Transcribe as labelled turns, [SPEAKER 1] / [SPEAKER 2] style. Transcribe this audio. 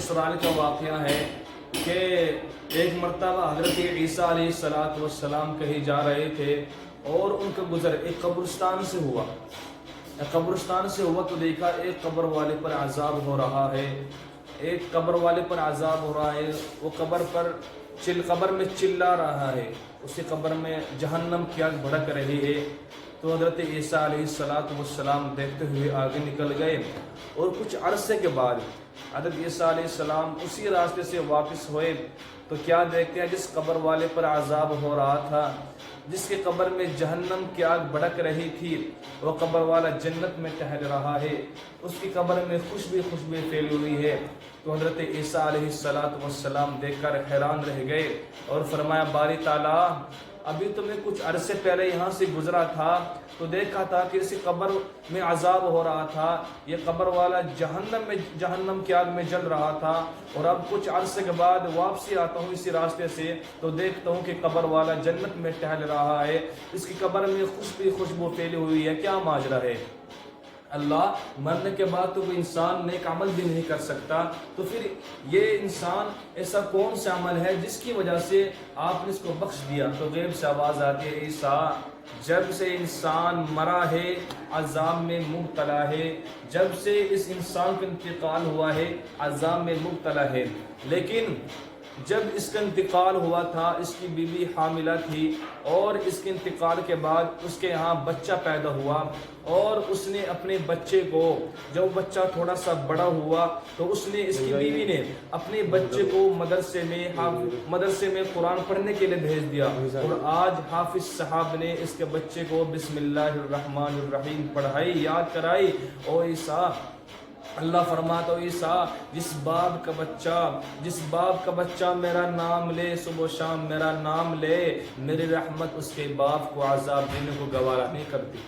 [SPEAKER 1] اسرائیل کا واقعہ ہے کہ ایک مرتبہ حضرت عیسیٰ علیہ السلام کہیں جا رہے تھے اور ان کا گزر ایک قبرستان سے ہوا۔ قبرستان سے ہوا تو دیکھا ایک قبر والے پر عذاب ہو رہا ہے، ایک قبر والے پر عذاب ہو رہا ہے، وہ قبر میں چلا رہا ہے، اسی قبر میں جہنم کی آگ بھڑک رہی ہے۔ تو حضرت عیسیٰ علیہ السلام دیکھتے ہوئے آگے نکل گئے، اور کچھ عرصے کے بعد حضرت عیسیٰ علیہ السلام اسی راستے سے واپس ہوئے تو کیا دیکھتے ہیں، جس قبر والے پر عذاب ہو رہا تھا، جس کی قبر میں جہنم کی آگ بھڑک رہی تھی، وہ قبر والا جنت میں ٹہل رہا ہے، اس کی قبر میں خوشبو پھیلی ہوئی ہے۔ تو حضرت عیسیٰ علیہ السلام دیکھ کر حیران رہ گئے اور فرمایا، باری تعالیٰ، ابھی تو میں کچھ عرصے پہلے یہاں سے گزرا تھا تو دیکھا تھا کہ اسی قبر میں عذاب ہو رہا تھا، یہ قبر والا جہنم کی آگ میں جل رہا تھا، اور اب کچھ عرصے کے بعد واپسی آتا ہوں اسی راستے سے تو دیکھتا ہوں کہ قبر والا جنت میں ٹہل رہا ہے، اس کی قبر میں خوشبو پھیلی ہوئی ہے، کیا ماجرا ہے؟ اللہ، مرنے کے بعد تو کوئی انسان نیک عمل بھی نہیں کر سکتا، تو پھر یہ انسان ایسا کون سا عمل ہے جس کی وجہ سے آپ نے اس کو بخش دیا؟ تو غیب سے آواز آتی ہے، عیسیٰ، جب سے انسان مرا ہے عذاب میں مبتلا ہے، جب سے اس انسان کا انتقال ہوا ہے عذاب میں مبتلا ہے، لیکن جب اس کا انتقال ہوا تھا اس کی بیوی حاملہ تھی، اور اس کے انتقال کے بعد اس کے یہاں بچہ پیدا ہوا، اور اس نے اپنے بچے کو، جب بچہ تھوڑا سا بڑا ہوا تو اس کی بیوی نے اپنے بچے کو مدرسے میں قرآن پڑھنے کے لیے بھیج دیا، اور آج حافظ صاحب نے اس کے بچے کو بسم اللہ الرحمن الرحیم پڑھائی، یاد کرائی۔ او عیسیٰ، اللہ فرماتا ہے، عیسیٰ، جس باپ کا بچہ میرا نام لے، صبح و شام میرا نام لے، میری رحمت اس کے باپ کو عذاب دینے کو گوارا نہیں کرتی۔